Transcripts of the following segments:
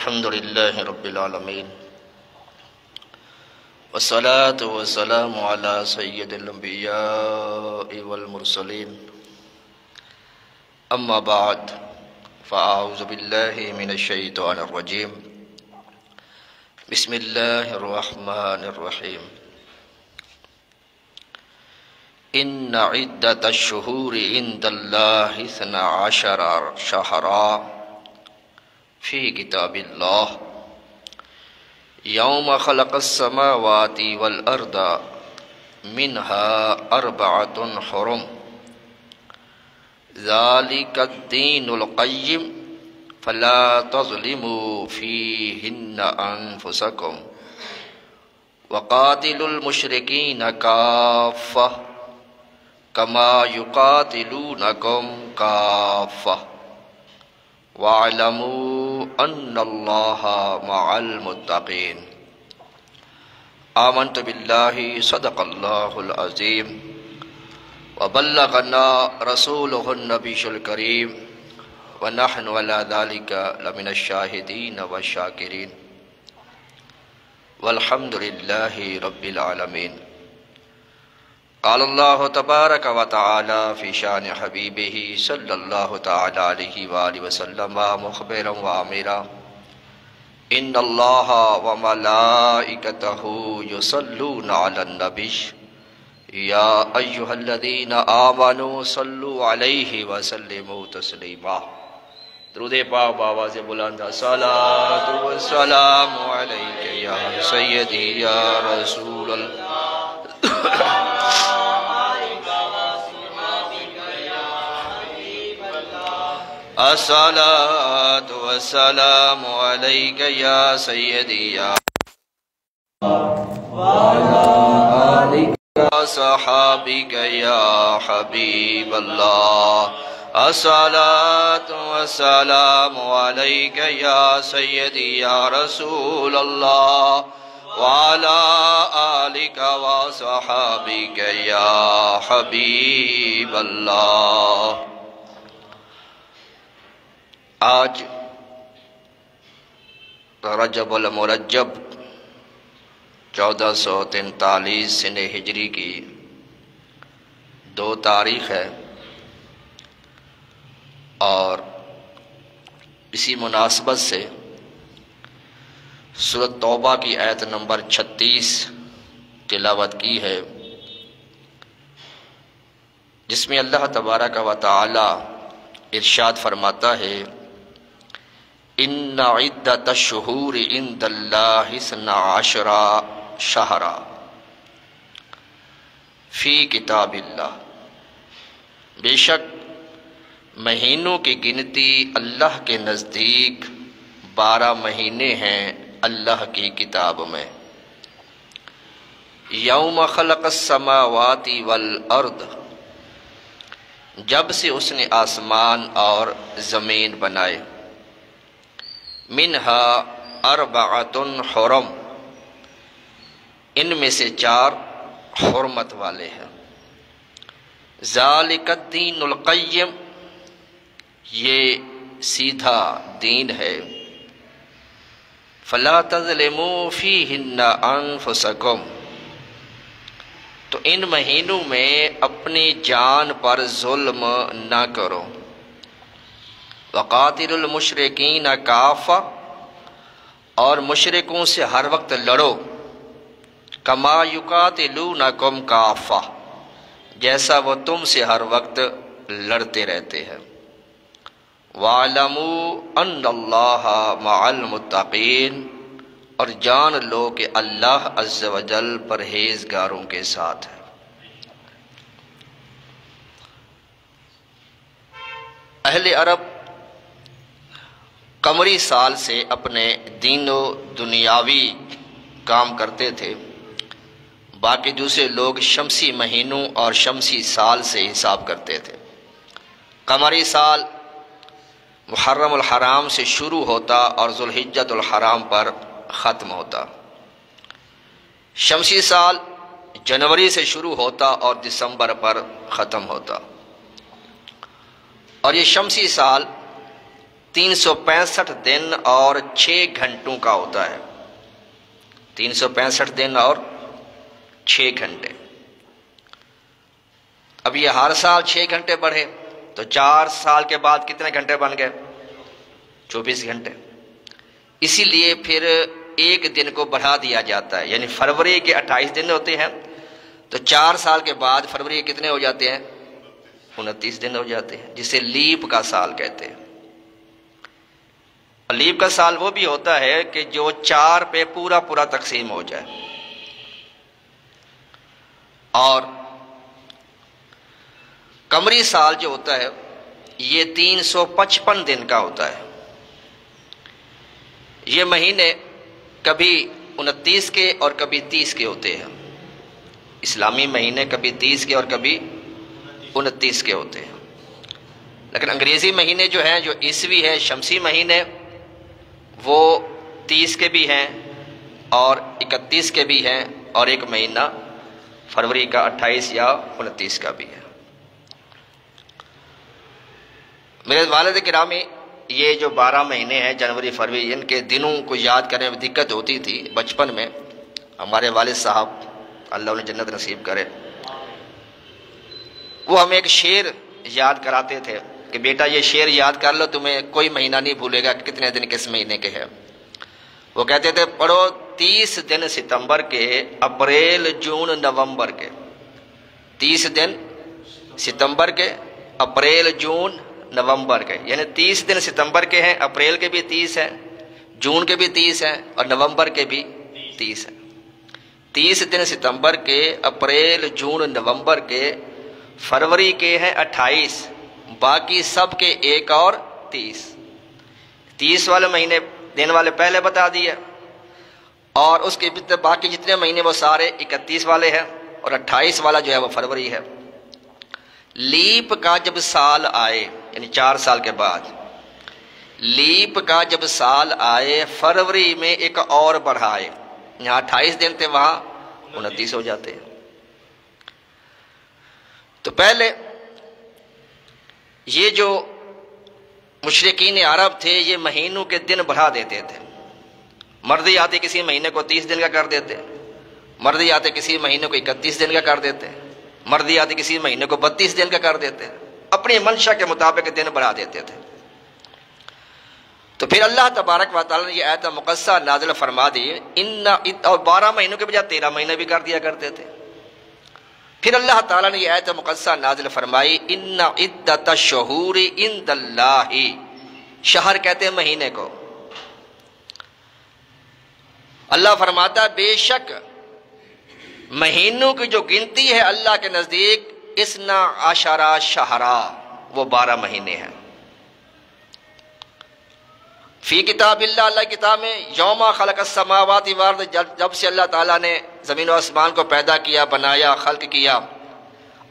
الحمد لله رب العالمين والصلاة والسلام على سيد الأنبياء والمرسلين أما بعد فأعوذ بالله من الشيطان الرجيم بسم الله الرحمن الرحيم إن عدة الشهور عند الله 12 شهرا في كتاب الله يوم خلق السماوات والأرض منها 4 حرم ذلك الدين القيم فلا تظلموا فيهن أنفسكم وقاتلوا المشركين كافة كما يقاتلونكم كافة وَاعْلَمُوا أَنَّ اللَّهَ مَعَ الْمُتَّقِينَ آمنت بالله صدق الله العظيم وبلغنا رسوله النبي الكريم ونحن على ذلك لمن الشاهدين والشاكرين والحمد لله رب العالمين قال الله تبارك وتعالى في شان حبيبه صلى الله تعالى عليه وآله وسلم مخبرا وآمرا إن الله وملائكته يصلون على النبي يا أيها الذين آمنوا صلوا عليه وسلموا تسليما درود پاک بآواز بلند الصلاة والسلام عليك يا سيدي يا رسول الله الصلاة والسلام عليك يا سيدي يا وعلى آلك وصحابك يا حبيب الله الصلاة والسلام عليك يا سيدي يا رسول الله وعلى آلك وصحابك يا حبيب الله آج رجب المرجب 1443 سن ہجری کی 2 تاریخ ہے اور اسی مناسبت سے سورۃ توبہ کی آیت نمبر 36 تلاوت کی ہے، جس میں اللہ تبارک و تعالی ارشاد فرماتا ہے ان عدت الشہور عند اللہ 12 شہرا فی کتاب اللہ، بے شک مہینوں کی گنتی اللہ کے نزدیک 12 مہینے ہیں اللہ کی کتاب میں۔ یوم خلق السماوات والارض، جب سے اس نے آسمان اور زمین بنائے، منہا 4 حرم، ان میں سے 4 حرمت والے ہیں۔ ذالک الدین القیم، یہ سیدھا دین ہے۔ فلا تظلموا فیہن انفسکم، تو ان مہینوں میں اپنی جان پر ظلم نہ کرو۔ وقاتل المشرکین کافہ، اور مشرکوں سے ہر وقت لڑو۔ کما یقاتلونکم کافہ، جیسا وہ تم سے ہر وقت لڑتے رہتے ہیں۔ وَاعْلَمُوا أَنَّ اللَّهَ مَعَ الْمُتَّقِينَ، اور جان لو کہ اللہ عز و جل پرہیزگاروں کے ساتھ ہے۔ اہل عرب قمری سال سے اپنے دین و دنیاوی کام کرتے تھے، باقی دوسرے لوگ شمسی مہینوں اور شمسی سال سے حساب کرتے تھے۔ قمری سال محرم الحرام سے شروع ہوتا اور ذوالحجۃ الحرام پر ختم ہوتا۔ شمسی سال جنوری سے شروع ہوتا اور دسمبر پر ختم ہوتا، اور یہ شمسی سال 365 دن اور 6 گھنٹوں کا ہوتا ہے۔ 365 دن اور 6 گھنٹے۔ اب یہ ہر سال 6 گھنٹے بڑھے تو 4 سال کے بعد کتنے گھنٹے بن گئے؟ 24 گھنٹے۔ اسی لیے پھر ایک دن کو بڑھا دیا جاتا ہے، یعنی فروری کے 28 دن ہوتے ہیں تو 4 سال کے بعد فروری کے کتنے ہو جاتے ہیں؟ 29 دن ہو جاتے ہیں، جسے لیپ کا سال کہتے ہیں۔ لیپ کا سال وہ بھی ہوتا ہے کہ جو 4 پہ پورا پورا تقسیم ہو جائے، اور قمری سال جو ہوتا ہے یہ 355 دن کا ہوتا ہے۔ یہ مہینے کبھی 29 کے اور کبھی 30 کے ہوتے ہیں۔ اسلامی مہینے کبھی 30 کے اور کبھی 29 کے ہوتے ہیں، لیکن انگریزی مہینے جو ہیں، جو عیسوی ہے شمسی مہینے، وہ 30 کے بھی ہیں اور 31 کے بھی ہیں، اور ایک مہینہ فروری کا 28 یا 29 کا بھی ہے۔ میرے والد گرامی، یہ جو 12 مہینے ہیں جنوری فروری، ان کے دنوں کو یاد کرنے میں دقت ہوتی تھی بچپن میں۔ ہمارے والد صاحب اللہ انہیں جنت نصیب کرے، وہ ہمیں ایک شعر یاد کراتے تھے کہ بیٹا یہ شعر یاد کر لو، تمہیں کوئی مہینہ نہیں بھولے گا کہ کتنے دن کس مہینے کے ہیں۔ وہ کہتے تھے پڑھو 30 دن ستمبر کے، اپریل جون نومبر کے۔ 30 دن ستمبر کے، اپریل جون نومبر کے، یعنی 30 دن ستمبر کے ہیں، اپریل کے بھی 30 ہیں، جون کے بھی 30 ہیں، اور نومبر کے بھی 30 ہیں۔ 30 دن ستمبر کے، اپریل جون نومبر کے، فروری کے ہیں 28، باقی سب کے 1 اور 30۔ 30 والے مہینے دن والے پہلے بتا دیے، اور اس کے باقی جتنے مہینے وہ سارے 31 والے ہیں، اور 28 والا جو ہے وہ فروری ہے۔ لیپ کا جب سال آئے، یعنی 4 سال کے بعد لیپ کا جب سال آئے، فروری میں ایک اور بڑھائے، یہاں 28 دن تھے وہاں 29 ہو جاتے ہیں۔ تو پہلے یہ جو مشرکین عرب تھے یہ مہینوں کے دن بڑھا دیتے تھے۔ مرضی آتے کسی مہینے کو 30 دن کا کر دیتے، مرضی آتے کسی مہینے کو 31 دن کا کر دیتے، مرضی آتے کسی مہینے کو 32 دن کا کر دیتے، اپنی منشا کے مطابق دن بڑھا دیتے تھے۔ تو پھر اللہ تبارک و تعالیٰ نے یہ آیت مقدسہ نازل فرما دی، اور 12 مہینوں کے بجائے 13 مہینے بھی کر دیا کرتے تھے۔ پھر اللہ تعالیٰ نے یہ آیت مقدسہ نازل فرمائی، ان عدت الشہور عند اللہ، شہر کہتے ہیں مہینے کو۔ اللہ فرماتا ہے بے شک مہینوں کی جو گنتی ہے اللہ کے نزدیک 12 شہرا، وہ 12 مہینے ہیں۔ فی کتاب اللہ، اللہ کی کتاب میں، یوم خلق السماوات والارض، جب سے اللہ تعالیٰ نے زمین و آسمان کو پیدا کیا، بنایا، خلق کیا۔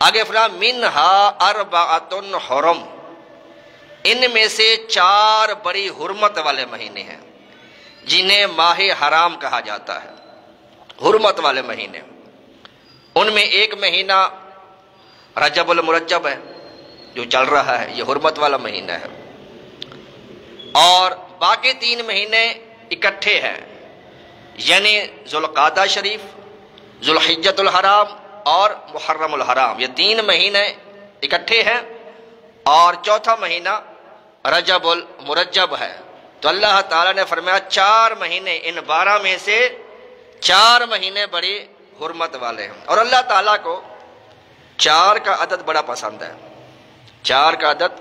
آگے فرمایا منہا اربعۃ حرم، ان میں سے 4 بڑی حرمت والے مہینے ہیں جنہیں ماہ حرام کہا جاتا ہے، حرمت والے مہینے۔ ان میں ایک مہینہ رجب المرجب ہے جو چل رہا ہے، یہ حرمت والا مہینہ ہے، اور باقی 3 مہینے اکٹھے ہیں، یعنی ذوالقعدہ شریف، ذوالحجۃ الحرام اور محرم الحرام، یہ 3 مہینے اکٹھے ہیں، اور چوتھا مہینہ رجب المرجب ہے۔ تو اللہ تعالیٰ نے فرمایا 4 مہینے، ان 12 میں سے 4 مہینے بڑی حرمت والے ہیں، اور اللہ تعالیٰ کو 4 کا عدد بڑا پسند ہے۔ 4 کا عدد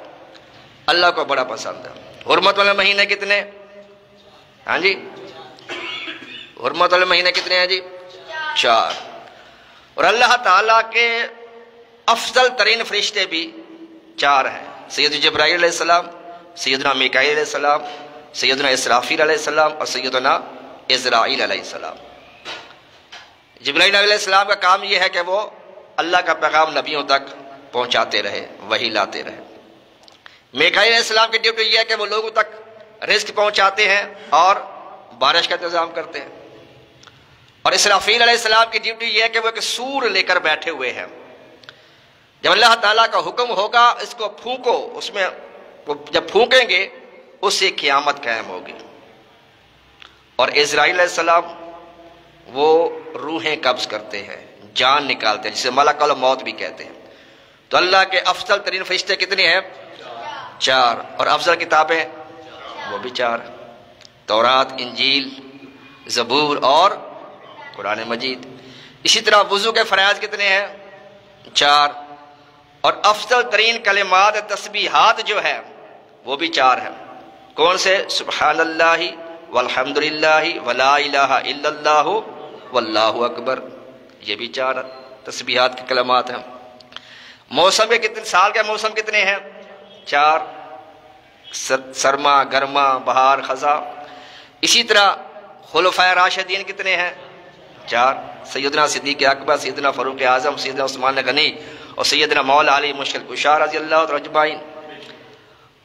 اللہ کو بڑا پسند ہے۔ حرمت والے مہینے کتنے؟ ہاں جی، حرمت والے مہینے کتنے ہیں جی؟ 4۔ اور اللہ تعالیٰ کے افضل ترین فرشتے بھی 4 ہیں، سید جبرائیل علیہ السلام، سیدنا میکائیل علیہ السلام، سیدنا اسرافیل علیہ السلام، اور سیدنا عزرائیل علیہ السلام۔ جبرائیل علیہ السلام کا کام یہ ہے کہ وہ اللہ کا پیغام نبیوں تک پہنچاتے رہے، وحی لاتے رہے۔ میکائیل علیہ السلام کی ڈیوٹی یہ ہے کہ وہ لوگوں تک رزق پہنچاتے ہیں اور بارش کا انتظام کرتے ہیں، اور اسرافیل علیہ السلام کی ڈیوٹی یہ ہے کہ وہ ایک سور لے کر بیٹھے ہوئے ہیں، جب اللہ تعالیٰ کا حکم ہوگا اس کو پھونکو، اس میں جب پھونکیں گے اس سے قیامت قائم ہوگی۔ اور اسرائیل علیہ السلام وہ روحیں قبض کرتے ہیں، جان نکالتے ہیں، جسے ملک الموت بھی کہتے ہیں۔ تو اللہ کے افضل ترین فرشتے کتنے ہیں؟ 4۔ اور افضل کتابیں وہ بھی 4، تورات، انجیل، زبور اور قرآن مجید۔ اسی طرح وضو کے فرائض کتنے ہیں؟ 4۔ اور افضل ترین کلمات تسبیحات جو ہے وہ بھی 4 ہیں۔ کون سے؟ سبحان اللہ والحمد للہ ولا الہ الا اللہ واللہ اکبر، یہ بھی 4 تسبیحات کے کلمات ہیں۔ موسم کے کتنے، سال کے موسم کتنے ہیں؟ 4، سرما، گرما، بہار، خزاں۔ اسی طرح خلفائے راشدین کتنے ہیں؟ 4، سیدنا صدیق اکبر، سیدنا فاروق اعظم، سیدنا عثمان غنی اور سیدنا مولا علی مشکل کشا رضی اللہ عنہ اجمعین۔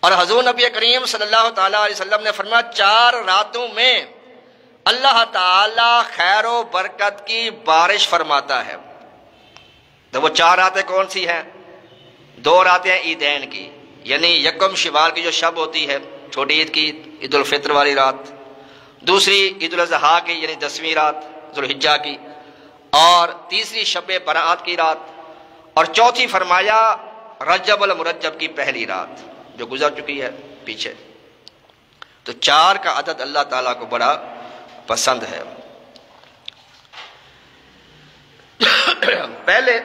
اور حضور نبی کریم صلی اللہ تعالیٰ علیہ وسلم نے فرمایا 4 راتوں میں اللہ تعالی خیر و برکت کی بارش فرماتا ہے۔ تو وہ 4 راتیں کون سی ہیں؟ 2 راتیں عیدین کی، یعنی یکم شوال کی جو شب ہوتی ہے چھوٹی عید کی، عید الفطر والی رات، دوسری عید الاضحیٰ کی یعنی 10ویں رات ذوالحجہ کی، اور تیسری شب برات کی رات، اور چوتھی فرمایا رجب المرجب کی پہلی رات جو گزر چکی ہے پیچھے۔ تو 4 کا عدد اللہ تعالیٰ کو بڑا پسند ہے۔ پہلے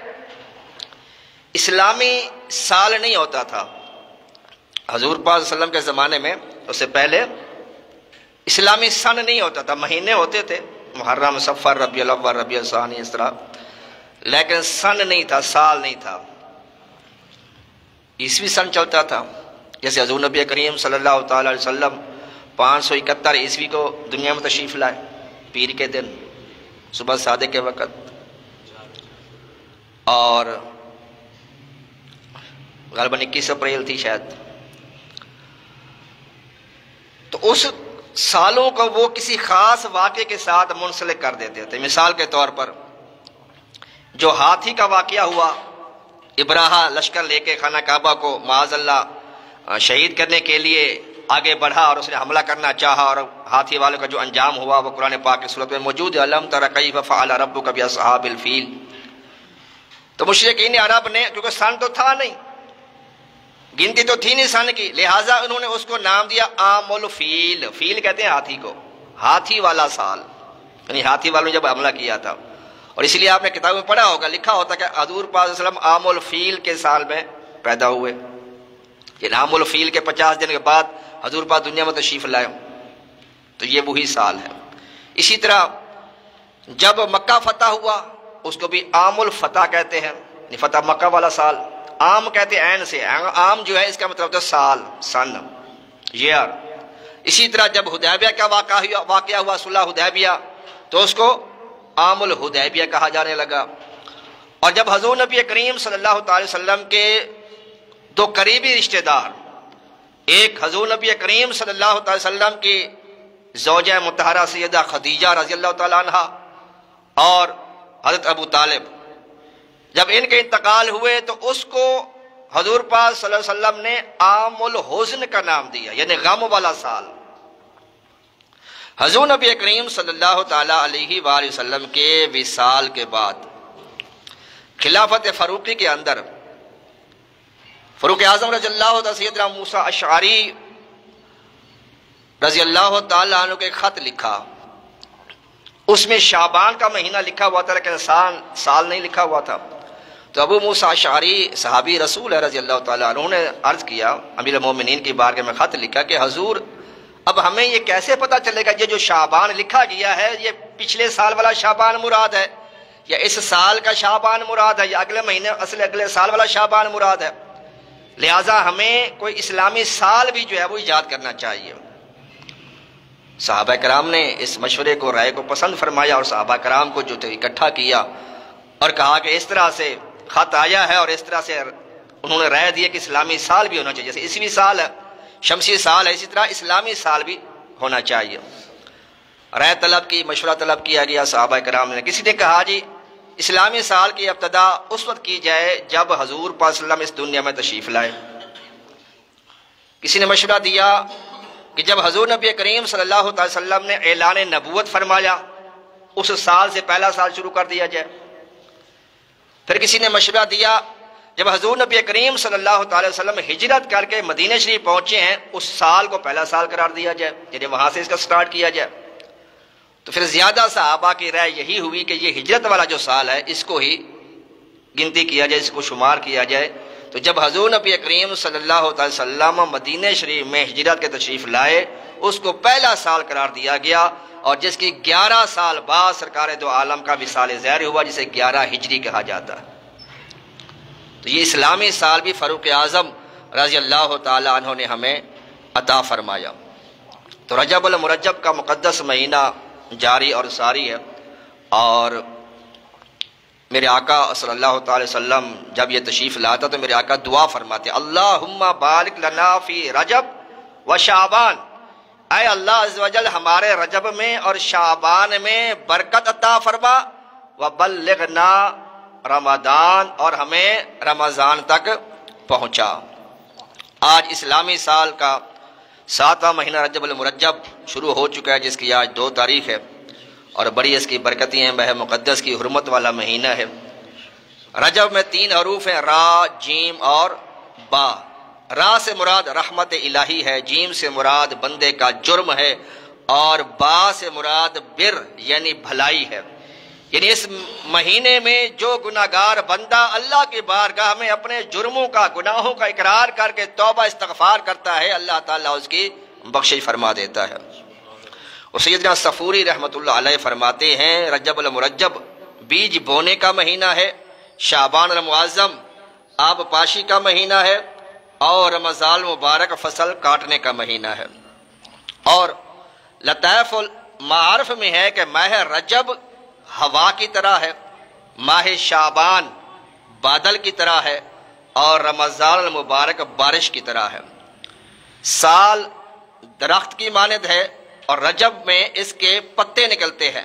اسلامی سال نہیں ہوتا تھا، حضور پاک صلی اللہ علیہ وسلم کے زمانے میں، اس سے پہلے اسلامی سن نہیں ہوتا تھا، مہینے ہوتے تھے، محرم، صفر، ربیع الاول، ربیع الثانی، اس طرح، لیکن سن نہیں تھا، سال نہیں تھا۔ عیسوی سن چلتا تھا، جیسے حضور نبی کریم صلی اللہ تعالی علیہ وسلم 571 عیسوی کو دنیا میں تشریف لائے، پیر کے دن صبح صادق کے وقت، اور غالباً 21 اپریل تھی شاید۔ تو اس سالوں کو وہ کسی خاص واقعے کے ساتھ منسلک کر دیتے تھے۔ مثال کے طور پر جو ہاتھی کا واقعہ ہوا، ابراہا لشکر لے کے خانہ کعبہ کو معاذ اللہ شہید کرنے کے لیے آگے بڑھا اور اس نے حملہ کرنا چاہا، اور ہاتھی والوں کا جو انجام ہوا وہ قرآن پاک کی صورت میں موجود ہے، الم تر کیف فعل ربک باصحاب الفیل۔ تو مشرکین عرب نے، کیونکہ سن تو تھا نہیں، گنتی تو تھی نہیں سن کی، لہٰذا انہوں نے اس کو نام دیا عام الفیل۔ فیل کہتے ہیں ہاتھی کو، ہاتھی والا سال، یعنی ہاتھی والوں نے جب حملہ کیا تھا۔ اور اس لیے آپ نے کتابوں میں پڑھا ہوگا، لکھا ہوتا کہ حضور پاک صلی اللہ علیہ وسلم عام الفیل کے سال میں پیدا ہوئے، یہ عام الفیل کے 50 دن کے بعد حضور پاک دنیا میں تشریف لائے، تو یہ وہی سال ہے۔ اسی طرح جب مکہ فتح ہوا اس کو بھی عام الفتح کہتے ہیں، یعنی فتح مکہ والا سال۔ عام کہتے ہیں عین سے، عام جو ہے اس کا مطلب ہوتا ہے سال، سن، ایئر۔ اسی طرح جب حدیبیہ کا واقعہ ہوا، صلح حدیبیہ، تو اس کو عام الحدیبیہ کہا جانے لگا۔ اور جب حضور نبی کریم صلی اللہ تعالی وسلم کے 2 قریبی رشتہ دار، ایک حضور نبی کریم صلی اللہ تعالی وسلم کی زوجہ مطہرہ سیدہ خدیجہ رضی اللہ تعالی عنہ اور حضرت ابو طالب، جب ان کے انتقال ہوئے تو اس کو حضور پاک صلی اللہ علیہ وسلم نے عام الحزن کا نام دیا، یعنی غم والا سال۔ حضور نبی کریم صلی اللہ تعالی علیہ وآلہ وسلم کے وصال کے بعد خلافت فاروقی کے اندر فاروق اعظم رضی اللہ تعالی سیدنا موسیٰ اشعری رضی اللہ تعالی عنہ کے خط لکھا، اس میں شعبان کا مہینہ لکھا ہوا تھا لیکن سال نہیں لکھا ہوا تھا۔ تو ابو موسیٰ اشعری صحابی رسول ہے رضی اللہ تعالی عنہ نے عرض کیا، امیر المومنین کی بارگاہ میں خط لکھا کہ حضور اب ہمیں یہ کیسے پتہ چلے گا یہ جو شعبان لکھا گیا ہے یہ پچھلے سال والا شعبان مراد ہے یا اس سال کا شعبان مراد ہے یا اگلے مہینے اگلے سال والا شعبان مراد ہے، لہٰذا ہمیں کوئی اسلامی سال بھی جو ہے وہ ایجاد کرنا چاہیے۔ صحابہ کرام نے اس مشورے کو، رائے کو پسند فرمایا اور صحابہ کرام کو جو اکٹھا کیا اور کہا کہ اس طرح سے خط آیا ہے اور اس طرح سے انہوں نے رائے دی کہ اسلامی سال بھی ہونا چاہیے، جیسے عیسوی سال ہے، شمسی سال ہے، اسی طرح اسلامی سال بھی ہونا چاہیے۔ رائے طلب کی، مشورہ طلب کیا گیا صحابہ کرام نے۔ کسی نے کہا جی اسلامی سال کی ابتدا اس وقت کی جائے جب حضور پاک صلی اللہ علیہ وسلم اس دنیا میں تشریف لائے۔ کسی نے مشورہ دیا کہ جب حضور نبی کریم صلی اللہ علیہ وسلم نے اعلان نبوت فرمایا اس سال سے پہلا سال شروع کر دیا جائے۔ پھر کسی نے مشورہ دیا جب حضور نبی کریم صلی اللہ تعالی وسلم ہجرت کر کے مدینہ شریف پہنچے ہیں اس سال کو پہلا سال قرار دیا جائے، یعنی وہاں سے اس کا سٹارٹ کیا جائے۔ تو پھر زیادہ صحابہ کی رائے یہی ہوئی کہ یہ ہجرت والا جو سال ہے اس کو ہی گنتی کیا جائے، اس کو شمار کیا جائے۔ تو جب حضور نبی کریم صلی اللہ علیہ وسلم مدینہ شریف میں ہجرت کے تشریف لائے اس کو پہلا سال قرار دیا گیا، اور جس کی 11 سال بعد سرکار دو عالم کا وصال ظاہر ہوا، جسے 11 ہجری کہا جاتا ہے۔ تو یہ اسلامی سال بھی فاروق اعظم رضی اللہ تعالی عنہ نے ہمیں عطا فرمایا۔ تو رجب المرجب کا مقدس مہینہ جاری اور ساری ہے، اور میرے آقا صلی اللہ تعالی وسلم جب یہ تشریف لاتا تو میرے آقا دعا فرماتے اللہم بارک لنا فی رجب و شعبان، اے اللہ عز و جل ہمارے رجب میں اور شعبان میں برکت عطا فرما، وبلغنا رمضان اور ہمیں رمضان تک پہنچا۔ آج اسلامی سال کا 7واں مہینہ رجب المرجب شروع ہو چکا ہے، جس کی آج 2 تاریخ ہے، اور بڑی اس کی برکتیں ہیں، ماہ مقدس کی حرمت والا مہینہ ہے۔ رجب میں 3 حروف ہیں، را، جیم اور با۔ را سے مراد رحمت الہی ہے، جیم سے مراد بندے کا جرم ہے، اور با سے مراد بر یعنی بھلائی ہے۔ یعنی اس مہینے میں جو گناہگار بندہ اللہ کی بارگاہ میں اپنے جرموں کا گناہوں کا اقرار کر کے توبہ استغفار کرتا ہے اللہ تعالیٰ اس کی بخشش فرما دیتا ہے۔ اور سیدنا صفوری رحمۃ اللہ علیہ فرماتے ہیں رجب المرجب بیج بونے کا مہینہ ہے، شعبان المعظم آب پاشی کا مہینہ ہے، اور رمضان مبارک فصل کاٹنے کا مہینہ ہے۔ اور لطائف المعارف میں ہے کہ ماہ رجب ہوا کی طرح ہے، ماہ شعبان بادل کی طرح ہے، اور رمضان المبارک بارش کی طرح ہے۔ سال درخت کی مانند ہے، اور رجب میں اس کے پتے نکلتے ہیں،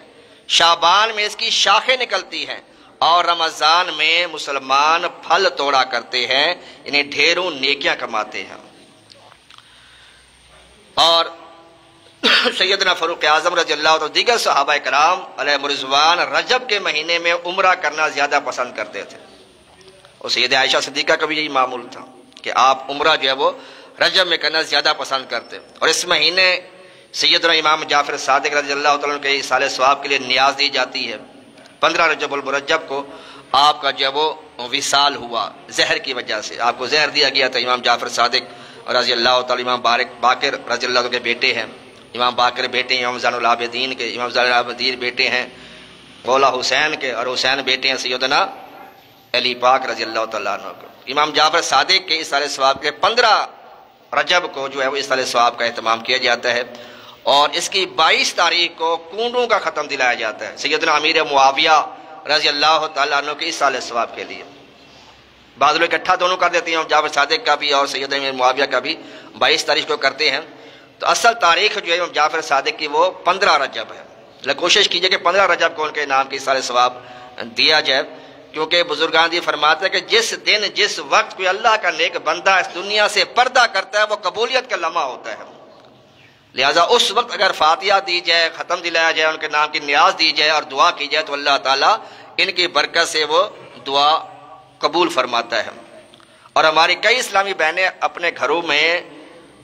شعبان میں اس کی شاخیں نکلتی ہیں، اور رمضان میں مسلمان پھل توڑا کرتے ہیں، یعنی ڈھیروں نیکیاں کماتے ہیں۔ اور سیدنا فاروق اعظم رضی اللہ عنہ دیگر صحابہ کرام علیہم رضوان رجب کے مہینے میں عمرہ کرنا زیادہ پسند کرتے تھے، اور سیدہ عائشہ صدیقہ کا بھی یہی معمول تھا کہ آپ عمرہ جو ہے وہ رجب میں کرنا زیادہ پسند کرتے۔ اور اس مہینے سیدنا امام جعفر صادق رضی اللہ تعالیٰ عنہ کے ایصال ثواب کے لیے نیاز دی جاتی ہے۔ 15 رجب المرجب کو آپ کا جو ہے وہ وصال ہوا زہر کی وجہ سے، آپ کو زہر دیا گیا تھا۔ امام جعفر صادق رضی اللہ تعالیٰ، امام باقر رضی اللہ عنہ کے بیٹے ہیں، امام باقر بیٹے ہیں امام زین العابدین کے، امام زین العابدین بیٹے ہیں مولا حسین کے، اور حسین بیٹے ہیں سیدنا علی پاک رضی اللہ تعالیٰ عنہ کے۔ امام جعفر صادق کے ایصال ثواب کے 15 رجب کو جو ہے وہ ایصال ثواب کا اہتمام کیا جاتا ہے، اور اس کی 22 تاریخ کو کنڈوں کا ختم دلایا جاتا ہے سیدنا امیر معاویہ رضی اللہ تعالیٰ عنہ کے ایصال ثواب کے لیے۔ بعض لوگ اکٹھا دونوں کر دیتے ہیں، امام جعفر صادق کا بھی اور سیدنا امیر معاویہ کا بھی 22 تاریخ کو کرتے ہیں۔ تو اصل تاریخ جو ہے امام جعفر صادق کی وہ 15 رجب ہے۔ کوشش کیجئے کہ 15 رجب کو ان کے نام کی ایصال ثواب دیا جائے، کیونکہ بزرگان دی فرماتے ہیں کہ جس دن جس وقت کوئی اللہ کا نیک بندہ اس دنیا سے پردہ کرتا ہے وہ قبولیت کا لمحہ ہوتا ہے، لہٰذا اس وقت اگر فاتحہ دی جائے، ختم دلایا جائے، ان کے نام کی نیاز دی جائے اور دعا کی جائے تو اللہ تعالیٰ ان کی برکت سے وہ دعا قبول فرماتا ہے۔ اور ہماری کئی اسلامی بہنیں اپنے گھروں میں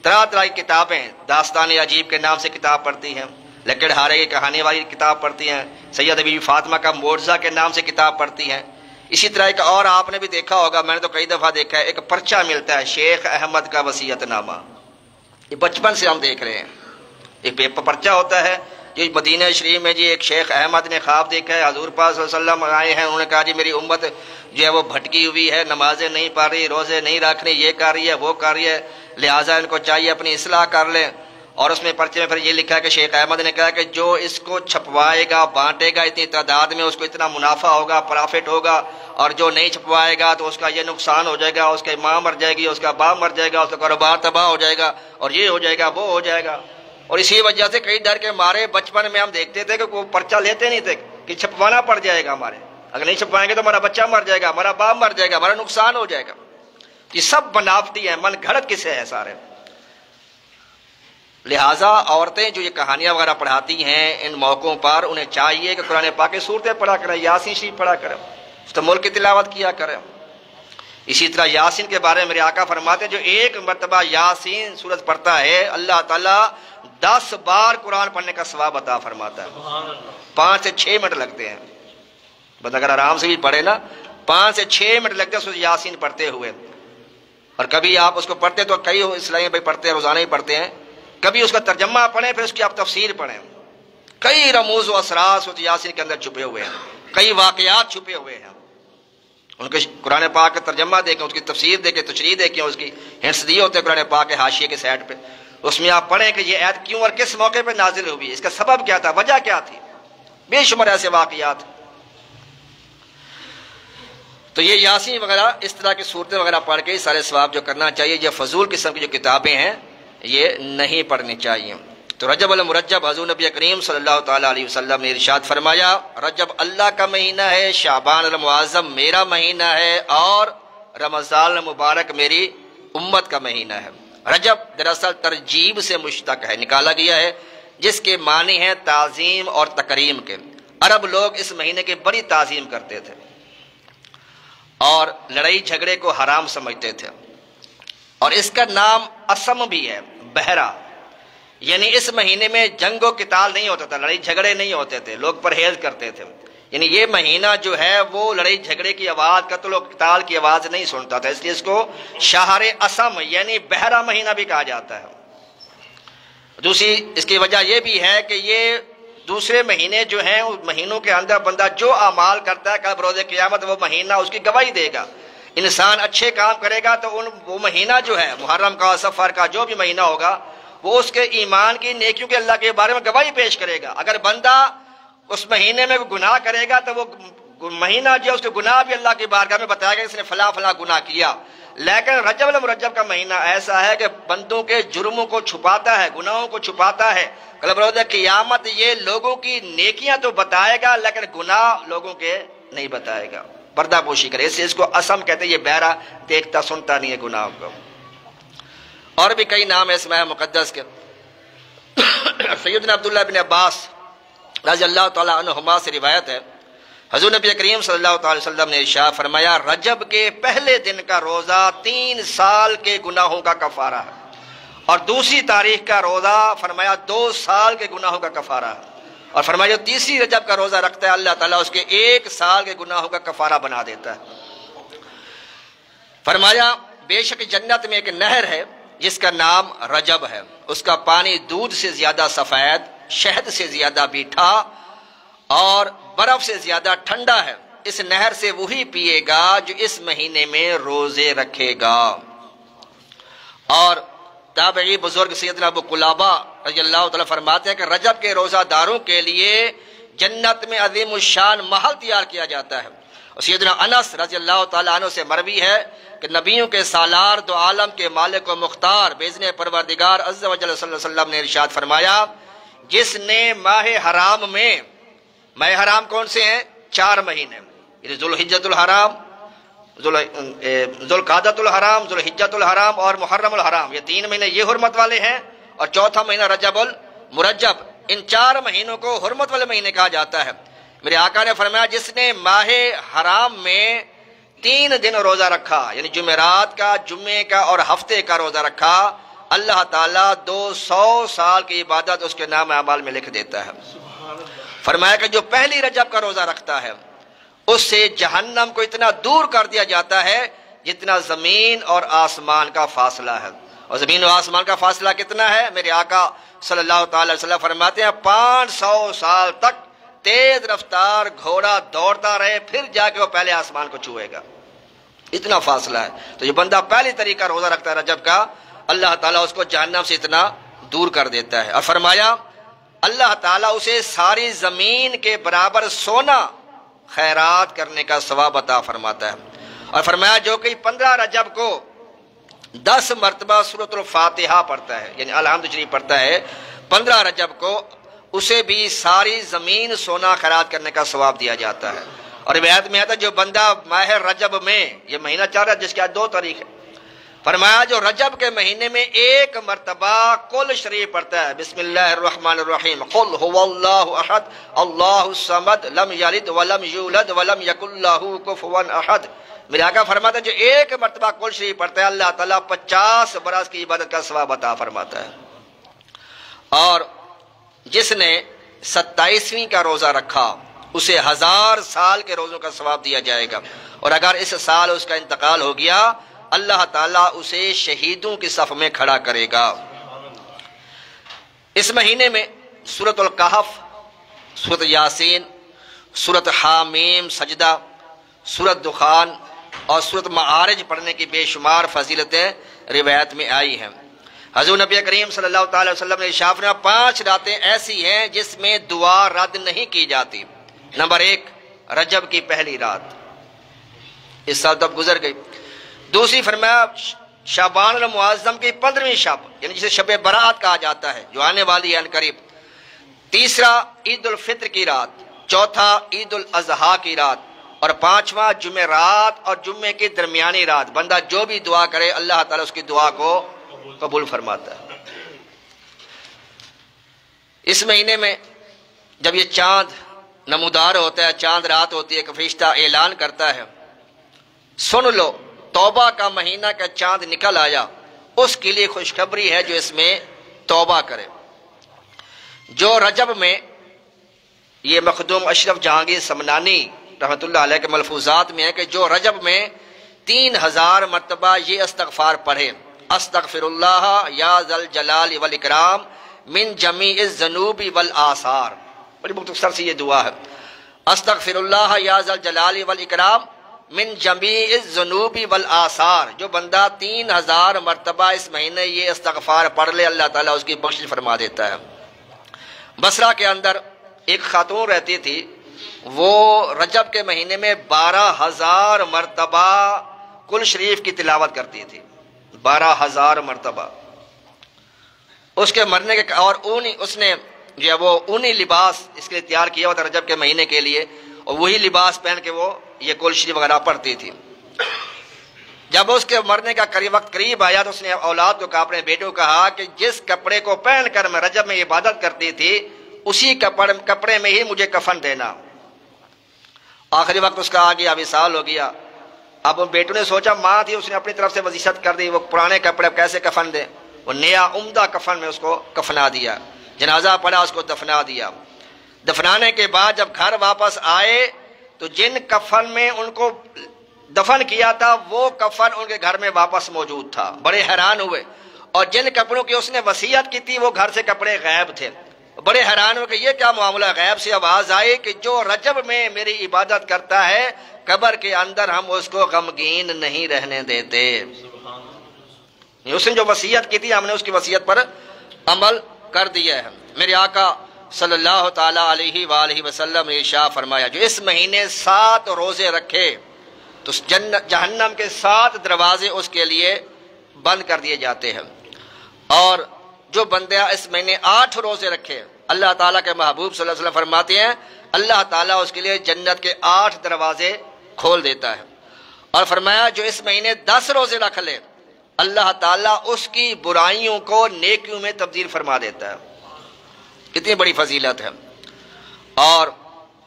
طرح طرح کی کتابیں، داستان عجیب کے نام سے کتاب پڑھتی ہیں، لکڑہارے کی کہانی والی کتاب پڑھتی ہیں، سید بی بی فاطمہ کا معجزہ کے نام سے کتاب پڑھتی ہیں۔ اسی طرح ایک اور آپ نے بھی دیکھا ہوگا، میں نے تو کئی دفعہ دیکھا ہے، ایک پرچہ ملتا ہے شیخ احمد کا وصیت نامہ، یہ بچپن سے ہم دیکھ رہے ہیں۔ ایک پرچہ ہوتا ہے جی مدینہ شریف میں، جی ایک شیخ احمد نے خواب دیکھا ہے، حضور پاک صلی اللہ علیہ وسلم آئے ہیں، انہوں نے کہا جی میری امت جو ہے وہ بھٹکی ہوئی ہے، نمازیں نہیں پڑھ رہی، روزے نہیں رکھ رہی، یہ کر رہی ہے وہ کر رہی ہے، لہٰذا ان کو چاہیے اپنی اصلاح کر لیں۔ اور اس میں پرچے میں پھر یہ لکھا کہ شیخ احمد نے کہا کہ جو اس کو چھپوائے گا، بانٹے گا اتنی تعداد میں، اس کو اتنا منافع ہوگا، پرافٹ ہوگا، اور جو نہیں چھپوائے گا تو اس کا یہ نقصان ہو جائے گا، اس کی ماں مر جائے گی، اس کا باپ مر جائے گا، اس کا کاروبار تباہ ہو جائے گا، اور یہ ہو جائے گا وہ ہو جائے گا۔ اور اسی وجہ سے کئی ڈر کے مارے بچپن میں ہم دیکھتے تھے کہ وہ پرچہ لیتے نہیں تھے کہ چھپوانا پڑ جائے گا ہمارے، اگر نہیں چھپوائیں گے تو ہمارا بچہ مر جائے گا، ہمارا باپ مر جائے گا، ہمارا نقصان ہو جائے گا۔ یہ سب بناوٹی ہیں، من گھڑت کسے ہے سارے، لہٰذا عورتیں جو یہ کہانیاں وغیرہ پڑھاتی ہیں ان موقعوں پر انہیں چاہیے کہ قرآن پاک کی صورتیں پڑھا کریں، یاسین شریف پڑھا کریں، مستمل کی تلاوت کیا کریں۔ اسی طرح یاسین کے بارے میں میرے آقا فرماتے ہیں جو ایک مرتبہ یاسین سورت پڑھتا ہے اللہ تعالیٰ 10 بار قرآن پڑھنے کا ثواب عطا فرماتا ہے۔ 5 سے 6 منٹ لگتے ہیں، بندہ اگر آرام سے بھی پڑھے نا 5 سے 6 منٹ لگتے ہیں سورت یاسین پڑھتے ہوئے۔ اور کبھی آپ اس کو پڑھتے تو کئی اسلامی بھائی پڑھتے ہیں، روزانہ ہی پڑھتے ہیں، کبھی اس کا ترجمہ پڑھیں پھر اس کی آپ تفسیر پڑھیں۔ کئی رموز و اسرار سورت یاسین کے اندر چھپے ہوئے ہیں، کئی واقعات چھپے ہوئے ہیں، ان کے قرآن پاک کا ترجمہ دیکھیں، اس کی تفسیر دیکھیں، تشریح دیکھیں، اس کی ہنٹس دیے ہوتے ہیں قرآن پاک کے حاشیے کے سائڈ پہ، اس میں آپ پڑھیں کہ یہ آیت کیوں اور کس موقع پہ نازل ہوئی، اس کا سبب کیا تھا، وجہ کیا تھی، بے شمار ایسے واقعات۔ تو یہ یاسین وغیرہ اس طرح کی صورتیں وغیرہ پڑھ کے سارے ثواب جو کرنا چاہیے، یہ فضول قسم کی جو کتابیں ہیں یہ نہیں پڑھنی چاہیے۔ تو رجب المرجب حضور نبی کریم صلی اللہ تعالیٰ علیہ وسلم نے ارشاد فرمایا رجب اللہ کا مہینہ ہے، شعبان المعظم میرا مہینہ ہے، اور رمضان المبارک میری امت کا مہینہ ہے۔ رجب دراصل ترجیب سے مشتق ہے، نکالا گیا ہے، جس کے معنی ہیں تعظیم اور تکریم کے۔ عرب لوگ اس مہینے کی بڑی تعظیم کرتے تھے اور لڑائی جھگڑے کو حرام سمجھتے تھے، اور اس کا نام اسم بھی ہے، بحرہ، یعنی اس مہینے میں جنگ و قتال نہیں ہوتا تھا، لڑائی جھگڑے نہیں ہوتے تھے، لوگ پرہیز کرتے تھے، یعنی یہ مہینہ جو ہے وہ لڑائی جھگڑے کی آواز، قتل و قتال کی آواز نہیں سنتا تھا، اس لیے اس کو شہر اسم یعنی بحرہ مہینہ بھی کہا جاتا ہے۔ دوسری اس کی وجہ یہ بھی ہے کہ یہ دوسرے مہینے جو ہیں اس مہینوں کے اندر بندہ جو اعمال کرتا ہے کل بروز قیامت وہ مہینہ اس کی گواہی دے گا۔ انسان اچھے کام کرے گا تو وہ مہینہ جو ہے محرم کا صفر کا جو بھی مہینہ ہوگا وہ اس کے ایمان کی نیکیوں کے اللہ کے بارے میں گواہی پیش کرے گا۔ اگر بندہ اس مہینے میں گناہ کرے گا تو وہ مہینہ جو اس کے گناہ بھی اللہ کی بارگاہ میں بتائے گا اس نے فلاں فلاں گناہ کیا۔ لیکن رجب المرجب کا مہینہ ایسا ہے کہ بندوں کے جرموں کو چھپاتا ہے، گناہوں کو چھپاتا ہے، کل بروز قیامت یہ لوگوں کی نیکیاں تو بتائے گا لیکن گناہ لوگوں کے نہیں بتائے گا، پردہ پوشی کرے، اس سے اس کو اسم کہتے ہیں، یہ بہرا دیکھتا سنتا نہیں ہے گناہوں کو۔ اور بھی کئی نام ہے اس ماہ مقدس کے۔ سیدنا عبداللہ بن عباس رضی اللہ تعالیٰ عنہما سے روایت ہے حضور نبی کریم صلی اللہ تعالی وسلم نے ارشاد فرمایا رجب کے پہلے دن کا روزہ 3 سال کے گناہوں کا کفارہ ہے، اور دوسری تاریخ کا روزہ فرمایا 2 سال کے گناہوں کا کفارہ ہے، اور فرمایا جو تیسری رجب کا روزہ رکھتا ہے اللہ تعالیٰ اس کے 1 سال کے گناہوں کا کفارہ بنا دیتا ہے۔ فرمایا بے شک جنت میں ایک نہر ہے جس کا نام رجب ہے، اس کا پانی دودھ سے زیادہ سفید، شہد سے زیادہ میٹھا اور برف سے زیادہ ٹھنڈا ہے، اس نہر سے وہی پیے گا جو اس مہینے میں روزے رکھے گا۔ اور تابعی بزرگ سیدنا ابو قلابہ رضی اللہ تعالیٰ فرماتے ہیں کہ رجب کے روزہ داروں کے لیے جنت میں عظیم الشان محل تیار کیا جاتا ہے۔ اور سیدنا انس رضی اللہ تعالیٰ عنہ سے مروی ہے کہ نبیوں کے سالار دو عالم کے مالک و مختار باذن پروردگار عز و جل صلی اللہ علیہ وسلم نے ارشاد فرمایا جس نے ماہ حرام میں، ماہ حرام کون سے ہیں؟ 4 مہینے، ذوالحجۃ الحرام، ذوالقعدۃ الحرام، ذوالحجۃ الحرام اور محرم الحرام، یہ 3 مہینے یہ حرمت والے ہیں، اور چوتھا مہینہ رجب المرجب، ان 4 مہینوں کو حرمت والے مہینے کہا جاتا ہے۔ میرے آقا نے فرمایا جس نے ماہ حرام میں 3 دن روزہ رکھا، یعنی جمعرات کا، جمعے کا اور ہفتے کا روزہ رکھا، اللہ تعالیٰ 200 سال کی عبادت اس کے نام اعمال میں لکھ دیتا ہے۔ فرمایا کہ جو پہلی رجب کا روزہ رکھتا ہے اس سے جہنم کو اتنا دور کر دیا جاتا ہے جتنا زمین اور آسمان کا فاصلہ ہے۔ اور زمین و آسمان کا فاصلہ کتنا ہے؟ میرے آقا صلی اللہ تعالی وسلم فرماتے ہیں 500 سال تک تیز رفتار گھوڑا دوڑتا رہے پھر جا کے وہ پہلے آسمان کو چھوئے گا، اتنا فاصلہ ہے۔ تو یہ بندہ پہلی طریقہ روزہ رکھتا ہے رجب کا، اللہ تعالیٰ اس کو جہنم سے اتنا دور کر دیتا ہے۔ اور فرمایا اللہ تعالیٰ اسے ساری زمین کے برابر سونا خیرات کرنے کا ثواب عطا فرماتا ہے۔ اور فرمایا جو کہ 15 رجب کو 10 مرتبہ سورۃ الفاتحہ پڑھتا ہے، یعنی الحمد شریف پڑھتا ہے 15 رجب کو، اسے بھی ساری زمین سونا خیرات کرنے کا ثواب دیا جاتا ہے۔ اور روایت میں آتا ہے جو بندہ ماہ رجب میں، یہ مہینہ چل رہا ہے جس کے 2 تاریخ ہے، فرمایا جو رجب کے مہینے میں ایک مرتبہ قل شریف پڑھتا ہے، بسم اللہ الرحمن الرحیم، قل هو اللہ احد اللہ الصمد لم یلد ولم یولد ولم یکن لہ کفوا احد، میرے آقا فرماتا ہے جو ایک مرتبہ قل شریف پڑھتا ہے اللہ تعالیٰ 50 برس کی عبادت کا ثواب عطا فرماتا ہے۔ اور جس نے 27ویں کا روزہ رکھا اسے 1000 سال کے روزوں کا ثواب دیا جائے گا، اور اگر اس سال اس کا انتقال ہو گیا اللہ تعالیٰ اسے شہیدوں کی صف میں کھڑا کرے گا۔ اس مہینے میں سورۃ الکہف، سورۃ یاسین، سورۃ حامیم سجدہ، سورۃ دخان اور سورۃ معارج پڑھنے کی بے شمار فضیلتیں روایت میں آئی ہیں۔ حضور نبی کریم صلی اللہ تعالی وسلم نے ارشاد فرمایا 5 راتیں ایسی ہیں جس میں دعا رد نہیں کی جاتی۔ نمبر 1 رجب کی پہلی رات، اس سال تب گزر گئی۔ دوسری فرمایا شعبان المعظم کی 15ویں شب، یعنی جسے شب برات کہا جاتا ہے جو آنے والی ہے قریب۔ تیسرا عید الفطر کی رات، چوتھا عید الاضحیٰ کی رات، اور 5واں جمعرات اور جمعے کی درمیانی رات۔ بندہ جو بھی دعا کرے اللہ تعالیٰ اس کی دعا کو قبول فرماتا ہے۔ اس مہینے میں جب یہ چاند نمودار ہوتا ہے، چاند رات ہوتی ہے، ایک فرشتہ اعلان کرتا ہے سن لو توبہ کا مہینہ کا چاند نکل آیا، اس کے لیے خوشخبری ہے جو اس میں توبہ کرے۔ جو رجب میں، یہ مخدوم اشرف جہانگیر سمنانی رحمۃ اللہ علیہ کے ملفوظات میں ہے کہ جو رجب میں 3000 مرتبہ یہ استغفار پڑھے، استغفر اللہ یا ذل جلال والاکرام من جمیع الذنوب والآثار، بڑی مختصر سی یہ دعا ہے، استغفر اللہ یا ذل جلال والاکرام من جمیع الذنوب والآثار۔ جو بندہ 3000 مرتبہ اس مہینے یہ استغفار پڑھ لے اللہ تعالیٰ اس کی بخشش فرما دیتا ہے۔ بصرہ کے اندر ایک خاتون رہتی تھی، وہ رجب کے مہینے میں 12000 مرتبہ کل شریف کی تلاوت کرتی تھی، 12000 مرتبہ۔ اس کے مرنے کے اور اس نے جو ہے وہ اونی لباس اس کے لیے تیار کیا ہوا تھا رجب کے مہینے کے لیے، اور وہی لباس پہن کے وہ یہ کل شریف وغیرہ پڑھتی تھی۔ جب اس کے مرنے کا وقت قریب آیا تو اس نے اولاد کو کہا، اپنے بیٹے کو کہا کہ جس کپڑے کو پہن کر میں رجب میں عبادت کرتی تھی اسی کپڑے میں ہی مجھے کفن دینا۔ آخری وقت اس کا آ گیا، وصال ہو گیا۔ اب بیٹوں نے سوچا ماں تھی، اس نے اپنی طرف سے وصیت کر دی، وہ پرانے کپڑے کیسے کفن دے، وہ نیا عمدہ کفن میں اس کو کفنا دیا، جنازہ پڑا، اس کو دفنا دیا۔ دفنانے کے بعد جب گھر واپس آئے تو جن کفن میں ان کو دفن کیا تھا وہ کفن ان کے گھر میں واپس موجود تھا۔ بڑے حیران ہوئے، اور جن کپڑوں کی اس نے وصیت کی تھی وہ گھر سے کپڑے غائب تھے۔ بڑے حیران ہوئے کہ یہ کیا معاملہ، غیب سے آواز آئی کہ جو رجب میں میری عبادت کرتا ہے قبر کے اندر ہم اس کو غمگین نہیں رہنے دیتے۔ اس نے جو وصیت کی تھی ہم نے اس کی وصیت پر عمل کر دیا ہے۔ میرے آقا صلی اللہ تعالی علیہ وآلہ وسلم نے ارشاد فرمایا جو اس مہینے 7 روزے رکھے تو جہنم کے 7 دروازے اس کے لیے بند کر دیے جاتے ہیں، اور جو بندہ اس مہینے 8 روزے رکھے اللہ تعالیٰ کے محبوب صلی اللہ علیہ وسلم فرماتے ہیں اللہ تعالیٰ اس کے لیے جنت کے 8 دروازے کھول دیتا ہے، اور فرمایا جو اس مہینے 10 روزے رکھ لے اللہ تعالیٰ اس کی برائیوں کو نیکیوں میں تبدیل فرما دیتا ہے۔ کتنی بڑی فضیلت ہے، اور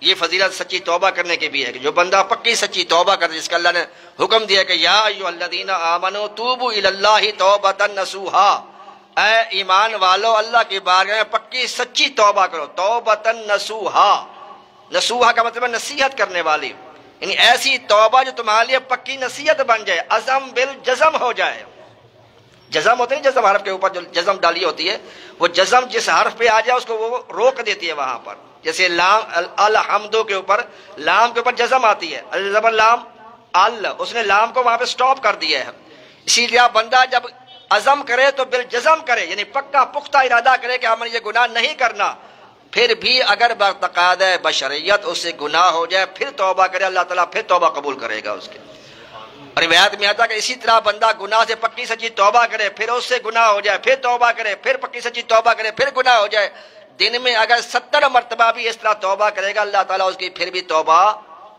یہ فضیلت سچی توبہ کرنے کی بھی ہے کہ جو بندہ پکی سچی توبہ کرے، جس کا اللہ نے حکم دیا کہ یا ایھا الذین آمنوا توبوا الی اللہ توبۃ نصوحا، اے ایمان والو اللہ کی بارگاہ میں پکی سچی توبہ کرو، توبۃ نصوحا۔ نصوحا کا مطلب ہے نصیحت کرنے والی، یعنی ایسی توبہ جو تمہارے لیے پکی نصیحت بن جائے، عزم بالجزم ہو جائے۔ جزم ہوتے ہیں، جزم حرف کے اوپر جو جزم ڈالی ہوتی ہے وہ جزم جس حرف پہ آ جائے اس کو وہ روک دیتی ہے وہاں پر، جیسے لام الحمدو کے اوپر لام کے اوپر جزم آتی ہے، الزبر لام ال، اس نے لام کو وہاں پہ سٹاپ کر دیا ہے۔ اسی لیے بندہ جب عزم کرے تو بالجزم کرے، یعنی پکا پختہ ارادہ کرے کہ ہم نے یہ گناہ نہیں کرنا، پھر بھی اگر بتقاضۂ بشریت اس سے گناہ ہو جائے پھر توبہ کرے اللہ تعالیٰ پھر توبہ قبول کرے گا اس کے۔ اور روایت میں آتا کہ اسی طرح بندہ گناہ سے پکی سچی توبہ کرے پھر اس سے گناہ ہو جائے پھر توبہ کرے پھر پکی سچی توبہ کرے پھر گناہ ہو جائے، دن میں اگر 70 مرتبہ بھی اس طرح توبہ کرے گا اللہ تعالیٰ اس کی پھر بھی توبہ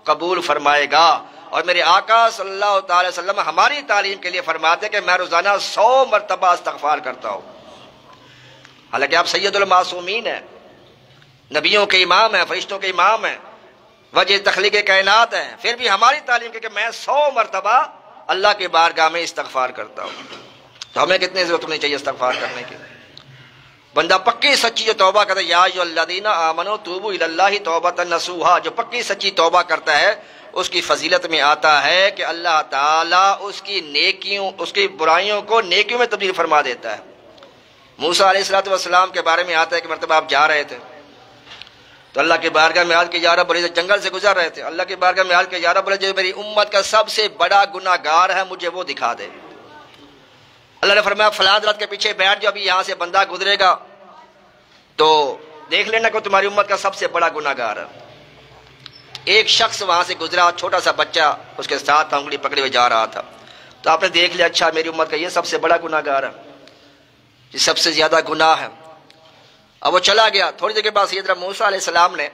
قبول فرمائے گا۔ اور میرے آقا صلی اللہ تعالی وسلم ہماری تعلیم کے لیے فرماتے کہ میں روزانہ 100 مرتبہ استغفار کرتا ہوں. حالانکہ آپ سید المعصومین ہیں، نبیوں کے امام ہیں، فرشتوں کے امام ہیں، وجہ تخلیق کائنات ہیں، پھر بھی ہماری تعلیم کہ میں 100 مرتبہ اللہ کے بارگاہ میں استغفار کرتا ہوں. تو ہمیں کتنی ضرورت ہونی چاہیے استغفار کرنے کی؟ بندہ پکی سچی جو توبہ کرتا ہے، یا ایھا الذین آمنوا توبوا الی اللہ توبۃ نصوحا، جو پکی سچی توبہ کرتا ہے اس کی فضیلت میں آتا ہے کہ اللہ تعالیٰ اس کی نیکیوں، اس کی برائیوں کو نیکیوں میں تبدیل فرما دیتا ہے. موسیٰ علیہ السلام کے بارے میں آتا ہے کہ مرتبہ آپ جا رہے تھے تو اللہ کے بارگاہ میں عرض کہ یا رب العزت، جنگل سے گزر رہے تھے، اللہ کے بارگاہ میں عرض کہ یا رب العزت، جو میری امت کا سب سے بڑا گناہ گار ہے مجھے وہ دکھا دے. اللہ نے فرمایا فلاں درخت کے پیچھے بیٹھ جاؤ، ابھی یہاں سے بندہ گزرے گا تو دیکھ لینا کہ تمہاری امت کا سب سے بڑا گناہ گار ہے. ایک شخص وہاں سے گزرا، چھوٹا سا بچہ اس کے ساتھ انگلی پکڑے ہوئے جا رہا تھا. تو آپ نے دیکھ لیا اچھا میری امت کا یہ سب سے بڑا گناہ گار ہے، یہ سب سے زیادہ گناہ ہے. اب وہ چلا گیا. تھوڑی دیر کے بعد سیدنا موسیٰ علیہ السلام نے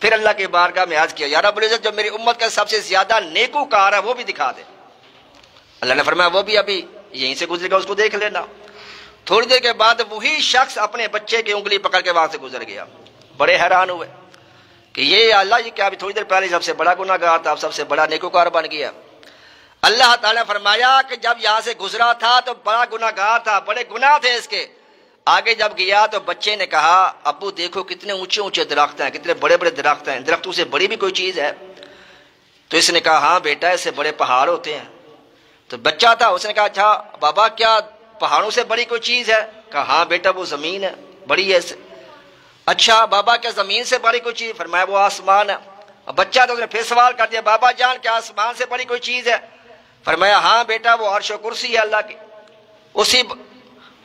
پھر اللہ کی بارگاہ میں عرض کیا یا رب العزت، جو میری امت کا سب سے زیادہ نیکوکار ہے وہ بھی دکھا دے. اللہ نے فرمایا وہ بھی ابھی یہیں سے گزرے گا، اس کو دیکھ لینا. تھوڑی دیر کے بعد وہی شخص اپنے بچے کی انگلی پکڑ کے وہاں سے گزر گیا. بڑے حیران ہوئے کہ یہ اللہ، یہ کیا ابھی تھوڑی دیر پہلے سب سے بڑا گناہ گار تھا، اب سب سے بڑا نیکوکار بن گیا. اللہ تعالیٰ نے فرمایا کہ جب یہاں سے گزرا تھا تو بڑا گناہ گار تھا، بڑے گناہ تھے اس کے. آگے جب گیا تو بچے نے کہا ابو دیکھو کتنے اونچے اونچے درخت ہیں، کتنے بڑے بڑے درخت ہیں، درختوں سے بڑی بھی کوئی چیز ہے؟ تو اس نے کہا ہاں بیٹا، اس سے بڑے پہاڑ ہوتے ہیں. تو بچہ تھا، اس نے کہا اچھا بابا کیا پہاڑوں سے بڑی کوئی چیز ہے؟ کہا ہاں بیٹا وہ زمین ہے، بڑی ہے اس سے. اچھا بابا کیا زمین سے بڑی کوئی چیز؟ فرمایا وہ آسمان ہے. بچہ تھا، اس نے پھر سوال کر دیا بابا جان کیا آسمان سے بڑی کوئی چیز ہے؟ فرمایا ہاں بیٹا وہ عرش و کرسی ہے اللہ کی.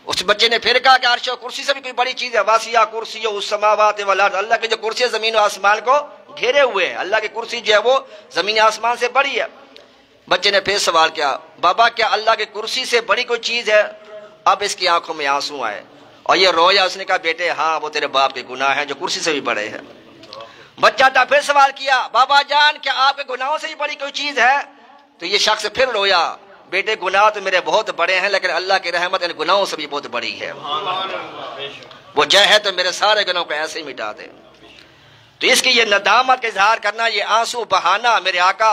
اس بچے نے پھر کہا کہ عرش و کرسی سے بھی کوئی بڑی چیز ہے. واسیہ کرسی السماوات والارض، اللہ کے جو کرسی زمین و آسمان کو گھیرے ہوئے ہیں، اللہ کی کرسی جو ہے وہ زمین آسمان سے بڑی ہے. بچے نے پھر سوال کیا بابا کیا اللہ کی کرسی سے بڑی کوئی چیز ہے؟ اب اس کی آنکھوں میں آنسو آئے اور یہ رویا. اس نے کہا بیٹے ہاں وہ تیرے باپ کے گناہ ہیں جو کرسی سے بھی بڑے ہیں. بچہ تھا، پھر سوال کیا بابا جان کیا آپ کے گناہوں سے بھی بڑی کوئی چیز ہے؟ تو یہ شخص پھر رویا بیٹے گناہ تو میرے بہت بڑے ہیں لیکن اللہ کی رحمت ان گناہوں سے بھی بہت بڑی ہے. وہ چاہے تو میرے سارے گناہوں کو ایسے ہی مٹا دے. تو اس کی یہ ندامت کا اظہار کرنا، یہ آنسو بہانا، میرے آقا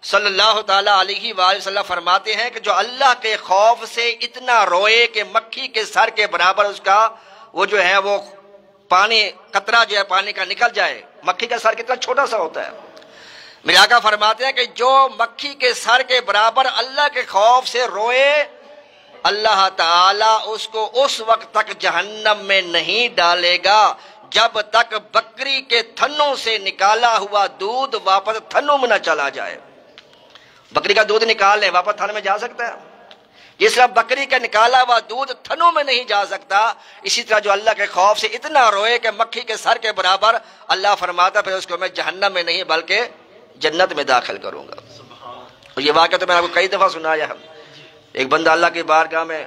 صلی اللہ تعالیٰ علیہ وآلہ وسلم فرماتے ہیں کہ جو اللہ کے خوف سے اتنا روئے کہ مکھی کے سر کے برابر اس کا وہ جو ہے وہ پانی قطرہ جو ہے پانی کا نکل جائے. مکھی کا سر کتنا چھوٹا سا ہوتا ہے. میرے آقا فرماتے ہیں کہ جو مکھی کے سر کے برابر اللہ کے خوف سے روئے، اللہ تعالیٰ اس کو اس وقت تک جہنم میں نہیں ڈالے گا جب تک بکری کے تھنوں سے نکالا ہوا دودھ واپس تھنوں میں نہ چلا جائے. بکری کا دودھ نکال لیں واپس تھن میں جا سکتا ہے؟ جس طرح بکری کا نکالا ہوا دودھ تھنوں میں نہیں جا سکتا، اسی طرح جو اللہ کے خوف سے اتنا روئے کہ مکھی کے سر کے برابر، اللہ فرماتا پھر اس کو میں جہنم میں نہیں بلکہ جنت میں داخل کروں گا. اور یہ واقعہ تو میں نے آپ کو کئی دفعہ سنایا ہے. ایک بندہ اللہ کی بارگاہ میں،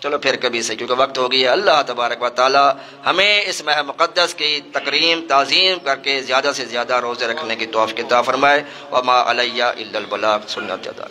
چلو پھر کبھی سے کیونکہ وقت ہو گئی ہے. اللہ تبارک و تعالی ہمیں اس ماہ مقدس کی تکریم تعظیم کر کے زیادہ سے زیادہ روزے رکھنے کی توفیق عطا فرمائے. وما علیہ الا البلاغ. سنت ادا.